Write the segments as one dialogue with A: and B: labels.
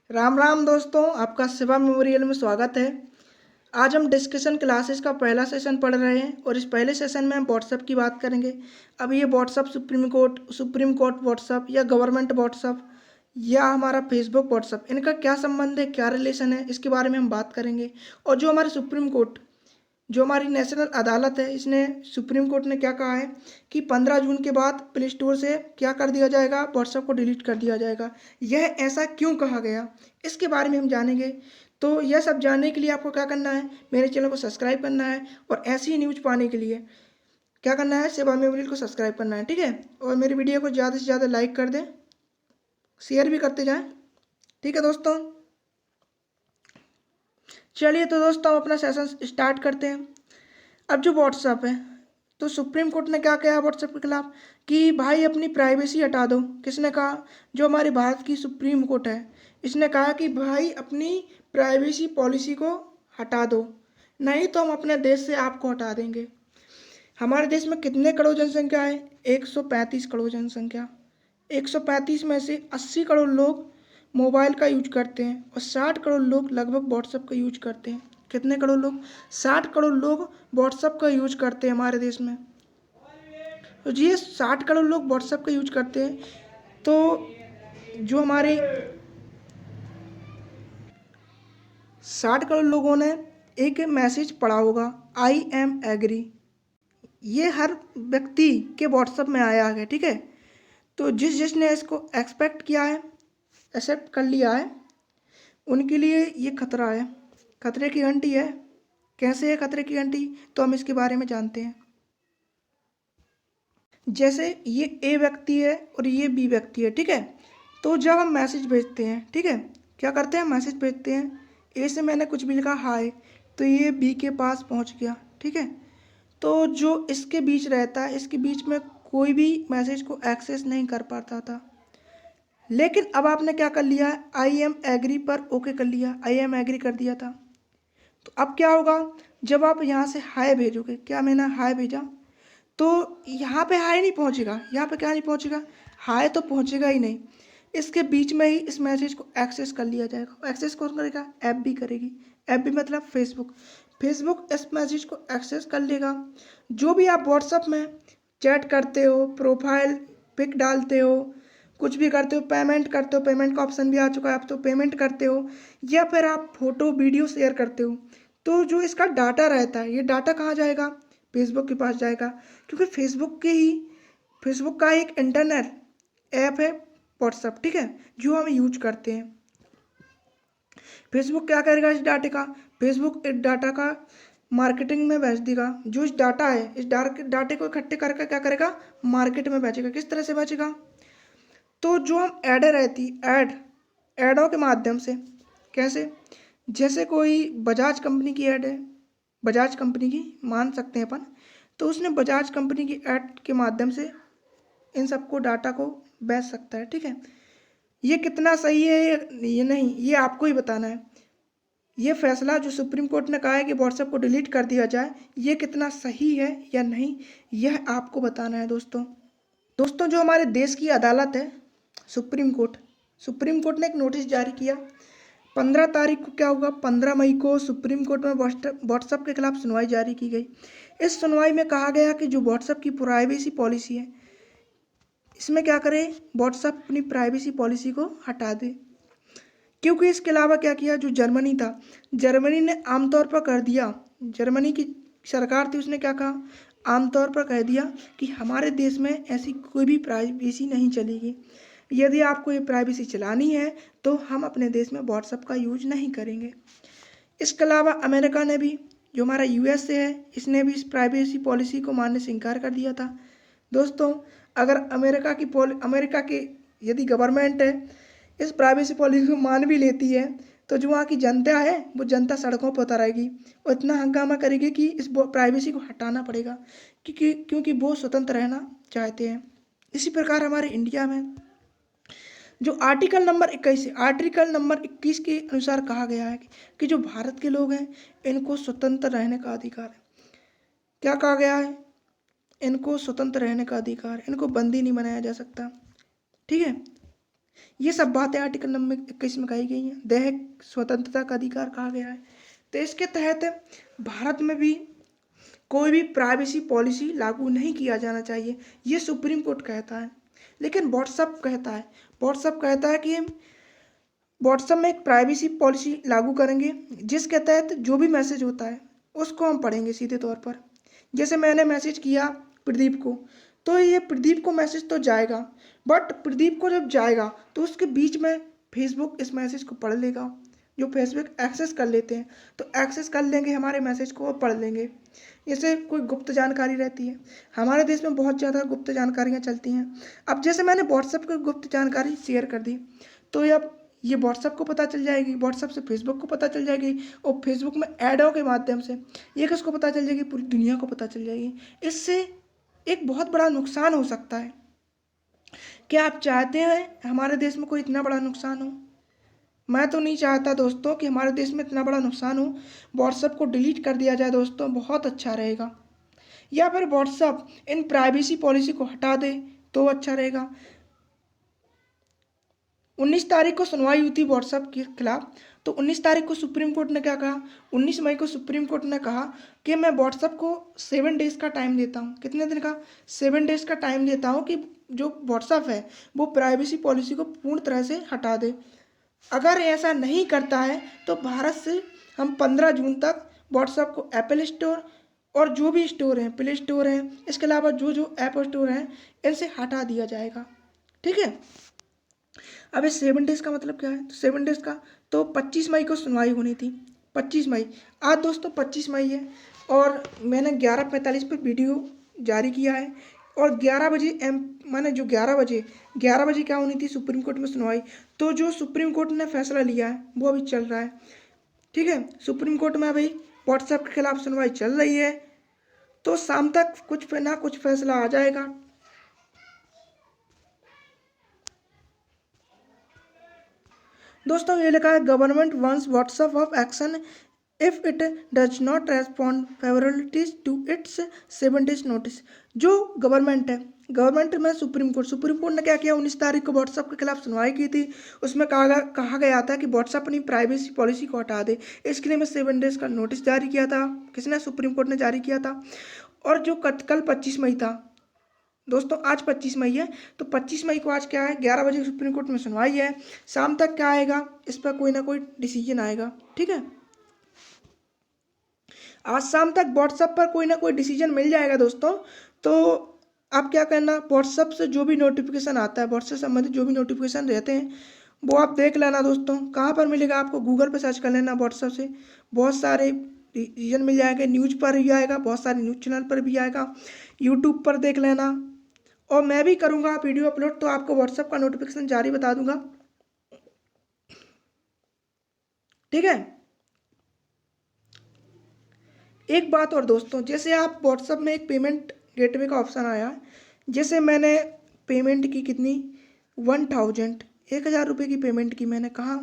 A: राम राम दोस्तों, आपका शिवा मेमोरियल में स्वागत है। आज हम डिस्कशन क्लासेस का पहला सेशन पढ़ रहे हैं और इस पहले सेशन में हम व्हाट्सएप की बात करेंगे। अब ये व्हाट्सएप सुप्रीम कोर्ट व्हाट्सएप या गवर्नमेंट व्हाट्सएप या हमारा फेसबुक व्हाट्सएप, इनका क्या संबंध है, क्या रिलेशन है, इसके बारे में हम बात करेंगे। और जो हमारे सुप्रीम कोर्ट, जो हमारी नेशनल अदालत है, इसने सुप्रीम कोर्ट ने क्या कहा है कि 15 जून के बाद प्ले स्टोर से क्या कर दिया जाएगा, व्हाट्सएप को डिलीट कर दिया जाएगा। यह ऐसा क्यों कहा गया, इसके बारे में हम जानेंगे। तो यह सब जानने के लिए आपको क्या करना है, मेरे चैनल को सब्सक्राइब करना है और ऐसी ही न्यूज़ पाने के लिए क्या करना है, शिवा मेमोरियल को सब्सक्राइब करना है, ठीक है। और मेरी वीडियो को ज़्यादा से ज़्यादा लाइक कर दें, शेयर भी करते जाएँ, ठीक है दोस्तों। चलिए तो दोस्तों अपना सेशन स्टार्ट करते हैं। अब जो व्हाट्सएप है, तो सुप्रीम कोर्ट ने क्या कहा व्हाट्सएप के खिलाफ कि भाई अपनी प्राइवेसी हटा दो। किसने कहा? जो हमारी भारत की सुप्रीम कोर्ट है, इसने कहा कि भाई अपनी प्राइवेसी पॉलिसी को हटा दो, नहीं तो हम अपने देश से आपको हटा देंगे। हमारे देश में कितने करोड़ जनसंख्या है? 135 करोड़ जनसंख्या। 135 में से 80 करोड़ लोग मोबाइल का यूज करते हैं और 60 करोड़ लोग लगभग व्हाट्सएप का यूज करते हैं। कितने करोड़ लोग? 60 करोड़ लोग व्हाट्सएप का यूज करते हैं हमारे देश में। तो ये 60 करोड़ लोग व्हाट्सएप का यूज करते हैं। तो जो हमारे 60 करोड़ लोगों ने एक मैसेज पढ़ा होगा, आई एम एग्री। ये हर व्यक्ति के व्हाट्सएप में आया है, ठीक है। तो जिसने इसको एक्सपेक्ट किया है, एक्सेप्ट कर लिया है, उनके लिए ये खतरा है, खतरे की घंटी है। कैसे है खतरे की घंटी? तो हम इसके बारे में जानते हैं। जैसे ये ए व्यक्ति है और ये बी व्यक्ति है, ठीक है। तो जब हम मैसेज भेजते हैं, ठीक है, क्या करते हैं, मैसेज भेजते हैं। ए से मैंने कुछ भी लिखा हाय, तो ये बी के पास पहुंच गया, ठीक है। तो जो इसके बीच रहता है, इसके बीच में कोई भी मैसेज को एक्सेस नहीं कर पाता था। लेकिन अब आपने क्या कर लिया, आई एम एग्री पर ओके कर लिया, आई एम एग्री कर दिया था। तो अब क्या होगा, जब आप यहाँ से हाय भेजोगे, क्या मैंने हाय भेजा, तो यहाँ पे हाय नहीं पहुँचेगा, यहाँ पे क्या नहीं पहुँचेगा, हाय तो पहुँचेगा ही नहीं। इसके बीच में ही इस मैसेज को एक्सेस कर लिया जाएगा। एक्सेस कौन करेगा? ऐप भी करेगी। ऐप भी मतलब फेसबुक। फेसबुक इस मैसेज को एक्सेस कर लेगा। जो भी आप व्हाट्सएप में चैट करते हो, प्रोफाइल पिक डालते हो, कुछ भी करते हो, पेमेंट करते हो, पेमेंट का ऑप्शन भी आ चुका है, आप तो पेमेंट करते हो, या फिर आप फोटो वीडियो शेयर करते हो, तो जो इसका डाटा रहता है, ये डाटा कहाँ जाएगा? फेसबुक के पास जाएगा। क्योंकि फेसबुक का एक इंटरनल ऐप है व्हाट्सएप, ठीक है, जो हम यूज करते हैं। फेसबुक क्या करेगा इस डाटे का? फेसबुक इस डाटा का मार्केटिंग में बेच देगा। जो इस डाटा है, इस डाटे को इकट्ठे करके क्या करेगा? मार्केट में बेचेगा। किस तरह से बेचेगा? तो जो हम ऐडें रहती, ऐडों के माध्यम से। कैसे? जैसे कोई बजाज कंपनी की ऐड है, बजाज कंपनी की मान सकते हैं अपन, तो उसने बजाज कंपनी की ऐड के माध्यम से इन सबको डाटा को बेच सकता है, ठीक है। ये कितना सही है ये नहीं, ये आपको ही बताना है। ये फैसला जो सुप्रीम कोर्ट ने कहा है कि व्हाट्सएप को डिलीट कर दिया जाए, ये कितना सही है या नहीं, यह आपको बताना है दोस्तों। दोस्तों जो हमारे देश की अदालत है सुप्रीम कोर्ट ने एक नोटिस जारी किया। 15 तारीख को क्या हुआ, 15 मई को सुप्रीम कोर्ट में व्हाट्सएप के खिलाफ सुनवाई जारी की गई। इस सुनवाई में कहा गया कि जो व्हाट्सएप की प्राइवेसी पॉलिसी है, इसमें क्या करे, व्हाट्सएप अपनी प्राइवेसी पॉलिसी को हटा दे। क्योंकि इसके अलावा क्या किया, जो जर्मनी था, जर्मनी ने आमतौर पर कर दिया, जर्मनी की सरकार थी, उसने क्या कहा, आमतौर पर कह दिया कि हमारे देश में ऐसी कोई भी प्राइवेसी नहीं चलेगी। यदि आपको ये प्राइवेसी चलानी है तो हम अपने देश में व्हाट्सएप का यूज नहीं करेंगे। इसके अलावा अमेरिका ने भी, जो हमारा यूएस है, इसने भी इस प्राइवेसी पॉलिसी को मानने से इनकार कर दिया था। दोस्तों अगर अमेरिका की यदि गवर्नमेंट है इस प्राइवेसी पॉलिसी को मान भी लेती है, तो जो वहाँ की जनता है वो जनता सड़कों पर उतर आएगी और इतना हंगामा करेगी कि इस प्राइवेसी को हटाना पड़ेगा, क्योंकि वो स्वतंत्र रहना चाहते हैं। इसी प्रकार हमारे इंडिया में जो आर्टिकल नंबर 21 के अनुसार कहा गया है कि जो भारत के लोग हैं इनको स्वतंत्र रहने का अधिकार है। क्या कहा गया है? इनको स्वतंत्र रहने का अधिकार, इनको बंदी नहीं बनाया जा सकता, ठीक है। ये सब बातें आर्टिकल नंबर 21 में कही गई हैं। दैहिक स्वतंत्रता का अधिकार कहा गया है। तो इसके तहत भारत में भी कोई भी प्राइवेसी पॉलिसी लागू नहीं किया जाना चाहिए, ये सुप्रीम कोर्ट कहता है। लेकिन व्हाट्सएप कहता है कि व्हाट्सएप में एक प्राइवेसी पॉलिसी लागू करेंगे, जिसके तहत जो भी मैसेज होता है उसको हम पढ़ेंगे सीधे तौर पर। जैसे मैंने मैसेज किया प्रदीप को, तो ये प्रदीप को मैसेज तो जाएगा, बट प्रदीप को जब जाएगा तो उसके बीच में फेसबुक इस मैसेज को पढ़ लेगा। जो फेसबुक एक्सेस कर लेते हैं तो एक्सेस कर लेंगे हमारे मैसेज को और पढ़ लेंगे। जैसे कोई गुप्त जानकारी रहती है, हमारे देश में बहुत ज़्यादा गुप्त जानकारियाँ चलती हैं। अब जैसे मैंने व्हाट्सएप की गुप्त जानकारी शेयर कर दी, तो अब ये व्हाट्सएप को पता चल जाएगी, व्हाट्सएप से फेसबुक को पता चल जाएगी, और फेसबुक में ऐडों के माध्यम से ये किसको पता चल जाएगी, पूरी दुनिया को पता चल जाएगी। इससे एक बहुत बड़ा नुकसान हो सकता है। क्या आप चाहते हैं हमारे देश में कोई इतना बड़ा नुकसान हो? मैं तो नहीं चाहता दोस्तों कि हमारे देश में इतना बड़ा नुकसान हो। व्हाट्सएप को डिलीट कर दिया जाए दोस्तों, बहुत अच्छा रहेगा। या फिर व्हाट्सएप इन प्राइवेसी पॉलिसी को हटा दे तो अच्छा रहेगा। 19 तारीख को सुनवाई हुई थी व्हाट्सएप के खिलाफ। तो 19 तारीख को सुप्रीम कोर्ट ने क्या कहा, 19 मई को सुप्रीम कोर्ट ने कहा कि मैं व्हाट्सएप को 7 डेज का टाइम देता हूँ। कितने दिन का? 7 डेज का टाइम देता हूँ कि जो व्हाट्सएप है वो प्राइवेसी पॉलिसी को पूर्ण तरह से हटा दे। अगर ऐसा नहीं करता है तो भारत से हम 15 जून तक व्हाट्सएप को एप्पल स्टोर और जो भी स्टोर हैं, प्ले स्टोर हैं, इसके अलावा जो जो ऐप स्टोर हैं, इनसे हटा दिया जाएगा। ठीक है। अब इस 7 डेज का मतलब क्या है? तो 7 डेज का तो 25 मई को सुनवाई होनी थी। 25 मई, आज दोस्तों 25 मई है और मैंने 11:45 पर वीडियो जारी किया है। और 11 बजे माने जो 11 बजे क्या होनी थी, सुप्रीम कोर्ट में सुनवाई। तो जो सुप्रीम कोर्ट ने फैसला लिया है वो अभी चल रहा है। ठीक है, सुप्रीम कोर्ट में अभी व्हाट्सएप के खिलाफ सुनवाई चल रही है। तो शाम तक कुछ ना कुछ फैसला आ जाएगा। दोस्तों ये लिखा है, government wants WhatsApp of action if it does not respond favourably to its 7 days notice. जो गवर्नमेंट है, गवर्नमेंट में सुप्रीम कोर्ट ने क्या किया, 19 तारीख को व्हाट्सएप के खिलाफ सुनवाई की थी। उसमें कहा गया था कि व्हाट्सएप अपनी प्राइवेसी पॉलिसी को हटा दे। इसके लिए मैं 7 डेज का नोटिस जारी किया था। किसने? सुप्रीम कोर्ट ने जारी किया था। और जो कल 25 मई था दोस्तों, आज 25 मई है, तो 25 मई को आज क्या है, 11 बजे सुप्रीम कोर्ट में सुनवाई है। शाम तक क्या आएगा, इस पर कोई ना कोई डिसीजन आएगा। ठीक है, आज शाम तक व्हाट्सएप पर कोई ना कोई डिसीजन मिल जाएगा दोस्तों। तो आप क्या करना, व्हाट्सएप से जो भी नोटिफिकेशन आता है, व्हाट्सएप से संबंधित जो भी नोटिफिकेशन रहते हैं वो आप देख लेना दोस्तों। कहाँ पर मिलेगा आपको? गूगल पर सर्च कर लेना व्हाट्सएप से, बहुत सारे डिसीजन मिल जाएंगे। न्यूज़ पर भी आएगा, बहुत सारे न्यूज़ चैनल पर भी आएगा, यूट्यूब पर देख लेना। और मैं भी करूँगा वीडियो अपलोड, तो आपको व्हाट्सएप का नोटिफिकेशन जारी बता दूंगा। ठीक है। एक बात और दोस्तों, जैसे आप व्हाट्सएप में एक पेमेंट गेटवे का ऑप्शन आया, जैसे मैंने पेमेंट की कितनी 1,000 रुपये की पेमेंट की मैंने, कहा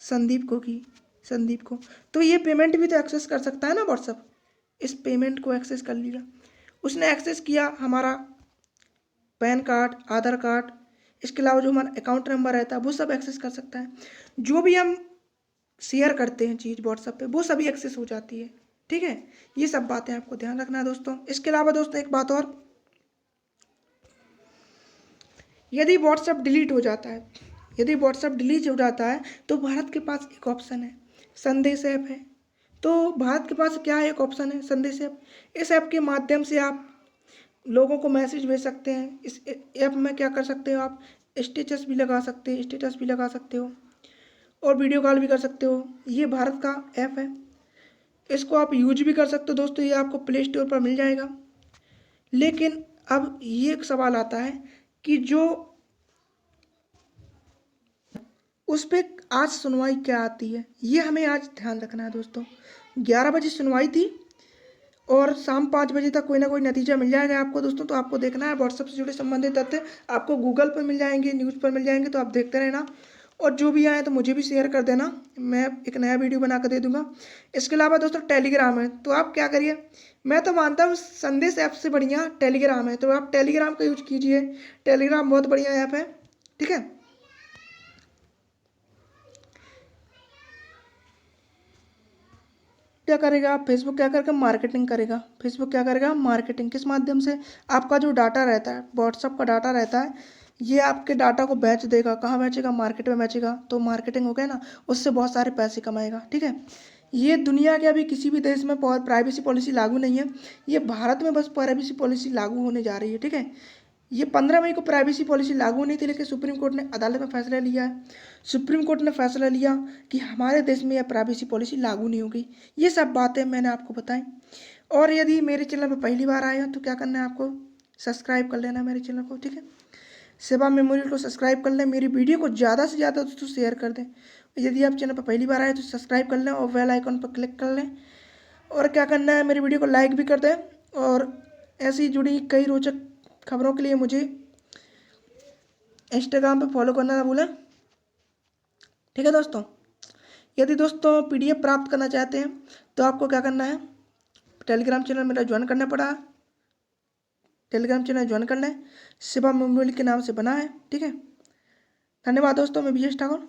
A: संदीप को। तो ये पेमेंट भी तो एक्सेस कर सकता है ना व्हाट्सएप। इस पेमेंट को एक्सेस कर लिया, उसने एक्सेस किया हमारा पैन कार्ड, आधार कार्ड, इसके अलावा जो हमारा अकाउंट नंबर रहता है वो सब एक्सेस कर सकता है। जो भी हम शेयर करते हैं चीज़ व्हाट्सएप पे वो सभी एक्सेस हो जाती है। ठीक है, ये सब बातें आपको ध्यान रखना है दोस्तों। इसके अलावा दोस्तों एक बात और, यदि व्हाट्सएप डिलीट हो जाता है, तो भारत के पास एक ऑप्शन है, संदेश ऐप है। तो भारत के पास क्या है, एक ऑप्शन है संदेश ऐप। इस ऐप के माध्यम से आप लोगों को मैसेज भेज सकते हैं। इस ऐप में क्या कर सकते हो, आप स्टेटस भी लगा सकते हो और वीडियो कॉल भी कर सकते हो। ये भारत का ऐप है, इसको आप यूज भी कर सकते हो दोस्तों। ये आपको प्ले स्टोर पर मिल जाएगा। लेकिन अब ये एक सवाल आता है कि जो उस पर आज सुनवाई क्या आती है, ये हमें आज ध्यान रखना है दोस्तों। 11 बजे सुनवाई थी और शाम 5 बजे तक कोई ना कोई नतीजा मिल जाएगा आपको दोस्तों। तो आपको देखना है, व्हाट्सएप से जुड़े संबंधित तथ्य आपको गूगल पर मिल जाएंगे, न्यूज़ पर मिल जाएंगे, तो आप देखते रहना। और जो भी आए तो मुझे भी शेयर कर देना, मैं एक नया वीडियो बना कर दे दूंगा। इसके अलावा दोस्तों टेलीग्राम है, तो आप क्या करिए, मैं तो मानता हूँ संदेश ऐप से बढ़िया टेलीग्राम है, तो आप टेलीग्राम का यूज कीजिए। टेलीग्राम बहुत बढ़िया ऐप है। ठीक है, क्या करेगा, फेसबुक क्या करेगा, मार्केटिंग करेगा। फेसबुक क्या करेगा, मार्केटिंग। किस माध्यम से, आपका जो डाटा रहता है, व्हाट्सअप का डाटा रहता है, ये आपके डाटा को बेच देगा। कहाँ बेचेगा, मार्केट में बेचेगा। तो मार्केटिंग हो गया ना, उससे बहुत सारे पैसे कमाएगा। ठीक है, ये दुनिया के अभी किसी भी देश में प्राइवेसी पॉलिसी लागू नहीं है, ये भारत में बस प्राइवेसी पॉलिसी लागू होने जा रही है। ठीक है, ये 15 मई को प्राइवेसी पॉलिसी लागू नहीं थी, लेकिन सुप्रीम कोर्ट ने अदालत में फैसला लिया है। सुप्रीम कोर्ट ने फैसला लिया कि हमारे देश में यह प्राइवेसी पॉलिसी लागू नहीं होगी। ये सब बातें मैंने आपको बताई। और यदि मेरे चैनल पर पहली बार आए हो तो क्या करना है आपको, सब्सक्राइब कर लेना मेरे चैनल को। ठीक है, सेवा मेमोरियल को सब्सक्राइब कर लें, मेरी वीडियो को ज़्यादा से ज़्यादा दोस्तों शेयर कर दें। यदि आप चैनल पर पहली बार आए तो सब्सक्राइब कर लें और बेल आइकन पर क्लिक कर लें। और क्या करना है, मेरी वीडियो को लाइक भी कर दें। और ऐसी जुड़ी कई रोचक खबरों के लिए मुझे इंस्टाग्राम पे फॉलो करना ना भूलें। ठीक है दोस्तों, यदि दोस्तों पीडीएफ प्राप्त करना चाहते हैं तो आपको क्या करना है, टेलीग्राम चैनल मेरा ज्वाइन करना पड़ा। टेलीग्राम चैनल ज्वाइन कर लें, शिवा मेमोरियल के नाम से बना है। ठीक है, धन्यवाद दोस्तों, मैं विजेश ठाकुर।